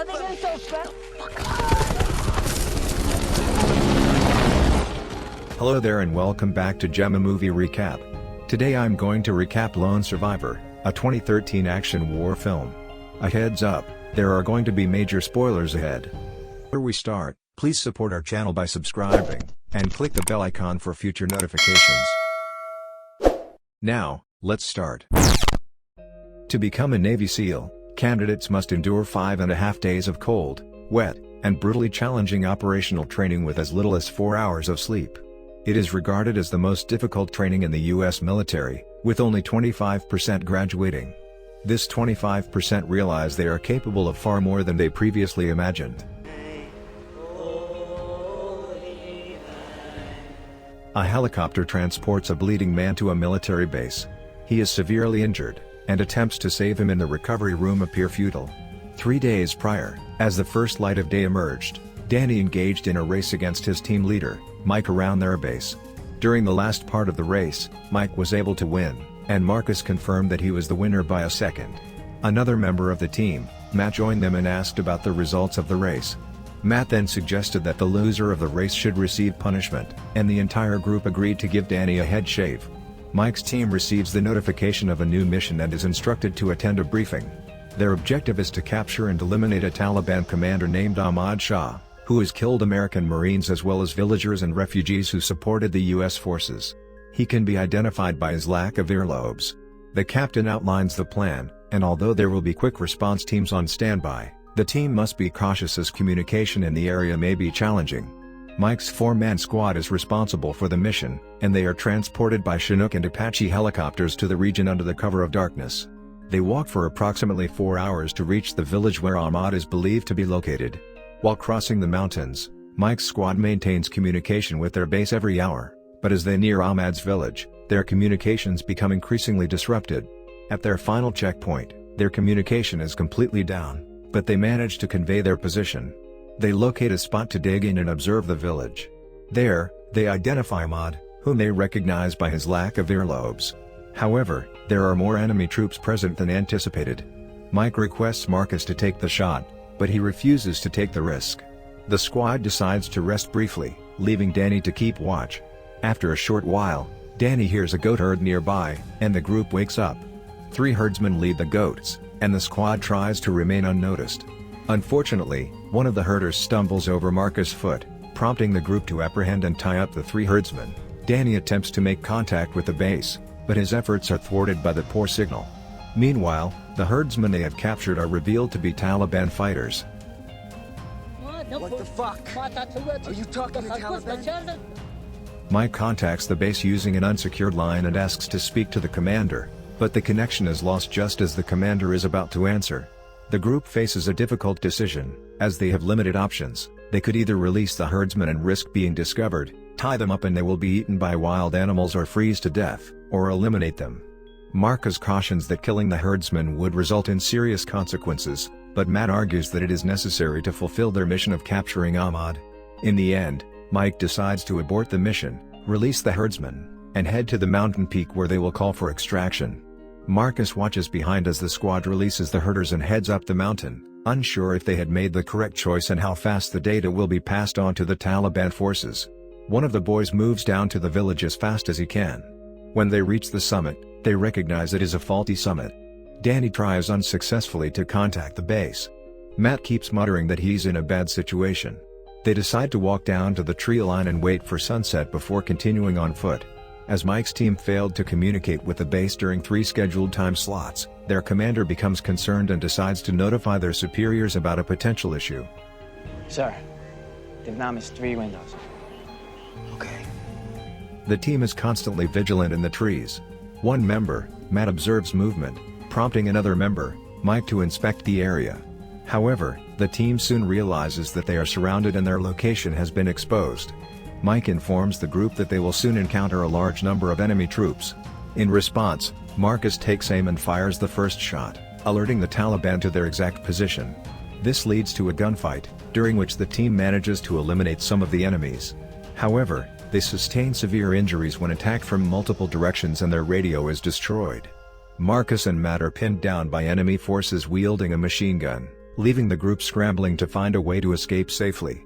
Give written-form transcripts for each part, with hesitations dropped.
Nothing is so special. Hello there and welcome back to Gemma Movie Recap. Today I'm going to recap Lone Survivor, a 2013 action war film. A heads up, there are going to be major spoilers ahead. Before we start, please support our channel by subscribing, and click the bell icon for future notifications. Now, let's start. To become a Navy SEAL, candidates must endure 5.5 days of cold, wet, and brutally challenging operational training with as little as 4 hours of sleep. It is regarded as the most difficult training in the U.S. military, with only 25% graduating. This 25% realize they are capable of far more than they previously imagined. A helicopter transports a bleeding man to a military base. He is severely injured, and attempts to save him in the recovery room appear futile. 3 days prior, as the first light of day emerged, Danny engaged in a race against his team leader, Mike, around their base. During the last part of the race, Mike was able to win, and Marcus confirmed that he was the winner by a second. Another member of the team, Matt, joined them and asked about the results of the race. Matt then suggested that the loser of the race should receive punishment, and the entire group agreed to give Danny a head shave. Mike's team receives the notification of a new mission and is instructed to attend a briefing. Their objective is to capture and eliminate a Taliban commander named Ahmad Shah, who has killed American Marines as well as villagers and refugees who supported the U.S. forces. He can be identified by his lack of earlobes. The captain outlines the plan, and although there will be quick response teams on standby, the team must be cautious as communication in the area may be challenging. Mike's 4-man squad is responsible for the mission, and they are transported by Chinook and Apache helicopters to the region under the cover of darkness. They walk for approximately 4 hours to reach the village where Ahmad is believed to be located. While crossing the mountains, Mike's squad maintains communication with their base every hour, but as they near Ahmad's village, their communications become increasingly disrupted. At their final checkpoint, their communication is completely down, but they manage to convey their position. They locate a spot to dig in and observe the village. There, they identify Ahmad, whom they recognize by his lack of earlobes. However, there are more enemy troops present than anticipated. Mike requests Marcus to take the shot, but he refuses to take the risk. The squad decides to rest briefly, leaving Danny to keep watch. After a short while, Danny hears a goat herd nearby, and the group wakes up. 3 herdsmen lead the goats, and the squad tries to remain unnoticed. Unfortunately, one of the herders stumbles over Marcus' foot, prompting the group to apprehend and tie up the 3 herdsmen. Danny attempts to make contact with the base, but his efforts are thwarted by the poor signal. Meanwhile, the herdsmen they have captured are revealed to be Taliban fighters. What the fuck? Are you talking to Taliban? Mike contacts the base using an unsecured line and asks to speak to the commander, but the connection is lost just as the commander is about to answer. The group faces a difficult decision, as they have limited options. They could either release the herdsmen and risk being discovered, tie them up and they will be eaten by wild animals, or freeze to death, or eliminate them. Marcus cautions that killing the herdsmen would result in serious consequences, but Matt argues that it is necessary to fulfill their mission of capturing Ahmad. In the end, Mike decides to abort the mission, release the herdsmen, and head to the mountain peak where they will call for extraction. Marcus watches behind as the squad releases the herders and heads up the mountain, unsure if they had made the correct choice and how fast the data will be passed on to the Taliban forces. One of the boys moves down to the village as fast as he can. When they reach the summit, they recognize it is a faulty summit. Danny tries unsuccessfully to contact the base. Matt keeps muttering that he's in a bad situation. They decide to walk down to the tree line and wait for sunset before continuing on foot. As Mike's team failed to communicate with the base during 3 scheduled time slots, their commander becomes concerned and decides to notify their superiors about a potential issue. Sir, the Nam is 3 windows. Okay. The team is constantly vigilant in the trees. One member, Matt, observes movement, prompting another member, Mike, to inspect the area. However, the team soon realizes that they are surrounded and their location has been exposed. Mike informs the group that they will soon encounter a large number of enemy troops. In response, Marcus takes aim and fires the first shot, alerting the Taliban to their exact position. This leads to a gunfight, during which the team manages to eliminate some of the enemies. However, they sustain severe injuries when attacked from multiple directions and their radio is destroyed. Marcus and Matt are pinned down by enemy forces wielding a machine gun. leaving the group scrambling to find a way to escape safely.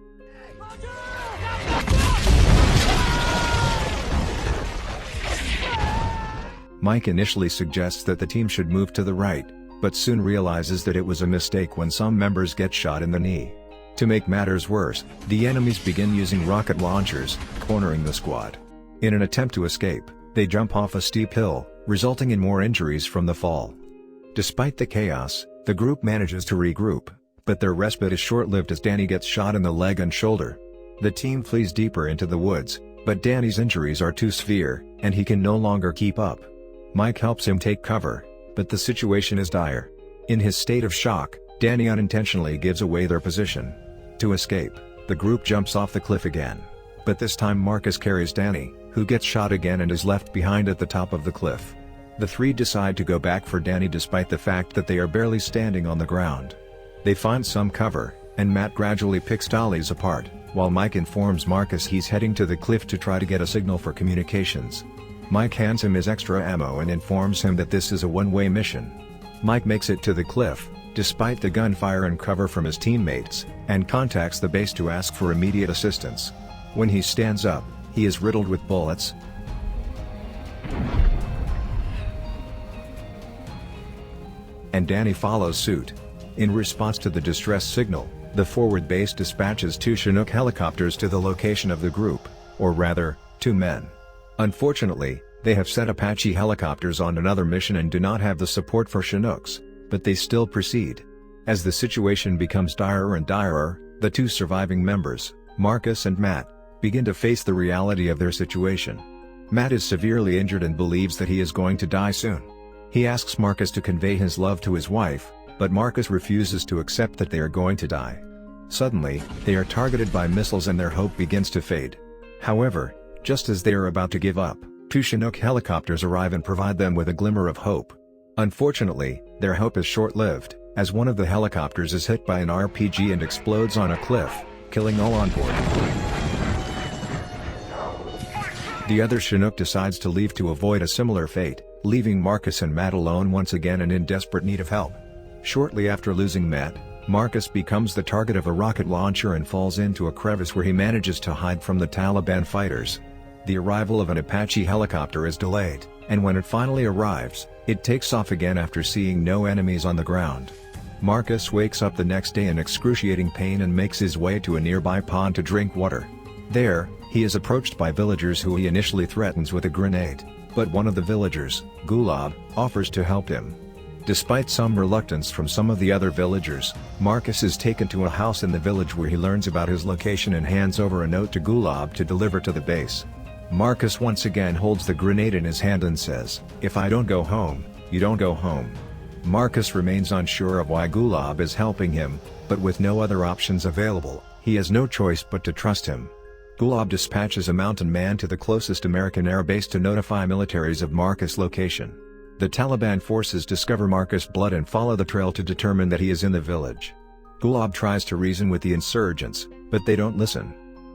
Mike initially suggests that the team should move to the right, but soon realizes that it was a mistake when some members get shot in the knee. To make matters worse, the enemies begin using rocket launchers, cornering the squad. In an attempt to escape, they jump off a steep hill, resulting in more injuries from the fall. Despite the chaos, the group manages to regroup, but their respite is short-lived as Danny gets shot in the leg and shoulder. The team flees deeper into the woods, but Danny's injuries are too severe, and he can no longer keep up. Mike helps him take cover, but the situation is dire. In his state of shock, Danny unintentionally gives away their position. To escape, the group jumps off the cliff again. But this time Marcus carries Danny, who gets shot again and is left behind at the top of the cliff. The three decide to go back for Danny despite the fact that they are barely standing on the ground. They find some cover, and Matt gradually picks dollies apart, while Mike informs Marcus he's heading to the cliff to try to get a signal for communications. Mike hands him his extra ammo and informs him that this is a one-way mission. Mike makes it to the cliff, despite the gunfire and cover from his teammates, and contacts the base to ask for immediate assistance. When he stands up, he is riddled with bullets, and Danny follows suit. In response to the distress signal, the forward base dispatches 2 Chinook helicopters to the location of the group, or rather, 2 men. Unfortunately, they have sent Apache helicopters on another mission and do not have the support for Chinooks, but they still proceed. As the situation becomes direr and direr, the 2 surviving members, Marcus and Matt, begin to face the reality of their situation. Matt is severely injured and believes that he is going to die soon. He asks Marcus to convey his love to his wife, but Marcus refuses to accept that they are going to die. Suddenly, they are targeted by missiles and their hope begins to fade. However, just as they are about to give up, 2 Chinook helicopters arrive and provide them with a glimmer of hope. Unfortunately, their hope is short-lived, as one of the helicopters is hit by an RPG and explodes on a cliff, killing all on board. The other Chinook decides to leave to avoid a similar fate, leaving Marcus and Matt alone once again and in desperate need of help. Shortly after losing Matt, Marcus becomes the target of a rocket launcher and falls into a crevice where he manages to hide from the Taliban fighters. The arrival of an Apache helicopter is delayed, and when it finally arrives, it takes off again after seeing no enemies on the ground. Marcus wakes up the next day in excruciating pain and makes his way to a nearby pond to drink water. There, he is approached by villagers who he initially threatens with a grenade, but one of the villagers, Gulab, offers to help him. Despite some reluctance from some of the other villagers, Marcus is taken to a house in the village where he learns about his location and hands over a note to Gulab to deliver to the base. Marcus once again holds the grenade in his hand and says, "If I don't go home, you don't go home." Marcus remains unsure of why Gulab is helping him, but with no other options available, he has no choice but to trust him. Gulab dispatches a mountain man to the closest American air base to notify militaries of Marcus' location. The Taliban forces discover Marcus' blood and follow the trail to determine that he is in the village. Gulab tries to reason with the insurgents, but they don't listen.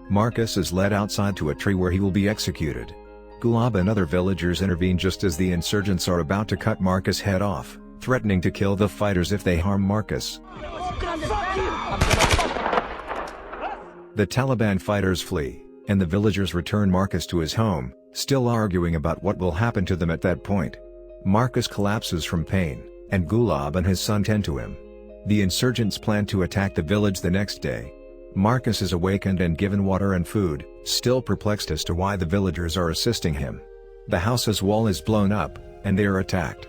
Marcus is led outside to a tree where he will be executed. Gulab and other villagers intervene just as the insurgents are about to cut Marcus' head off, threatening to kill the fighters if they harm Marcus. The Taliban fighters flee, and the villagers return Marcus to his home, still arguing about what will happen to them at that point. Marcus collapses from pain, and Gulab and his son tend to him. The insurgents plan to attack the village the next day. Marcus is awakened and given water and food, still perplexed as to why the villagers are assisting him. The house's wall is blown up, and they are attacked.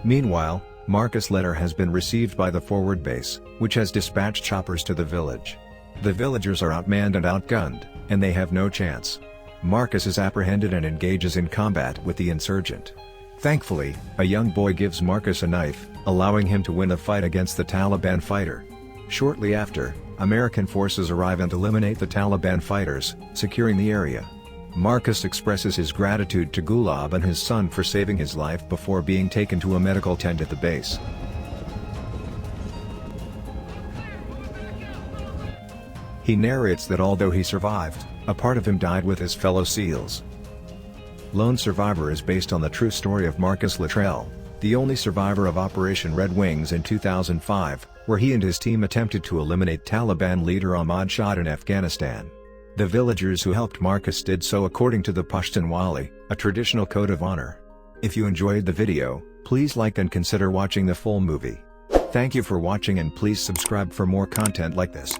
Meanwhile, Marcus' letter has been received by the forward base, which has dispatched choppers to the village. The villagers are outmanned and outgunned, and they have no chance. Marcus is apprehended and engages in combat with the insurgent. Thankfully, a young boy gives Marcus a knife, allowing him to win a fight against the Taliban fighter. Shortly after, American forces arrive and eliminate the Taliban fighters, securing the area. Marcus expresses his gratitude to Gulab and his son for saving his life before being taken to a medical tent at the base. He narrates that although he survived, a part of him died with his fellow SEALs. Lone Survivor is based on the true story of Marcus Luttrell, the only survivor of Operation Red Wings in 2005, where he and his team attempted to eliminate Taliban leader Ahmad Shah in Afghanistan. The villagers who helped Marcus did so according to the Pashtunwali, a traditional code of honor. If you enjoyed the video, please like and consider watching the full movie. Thank you for watching and please subscribe for more content like this.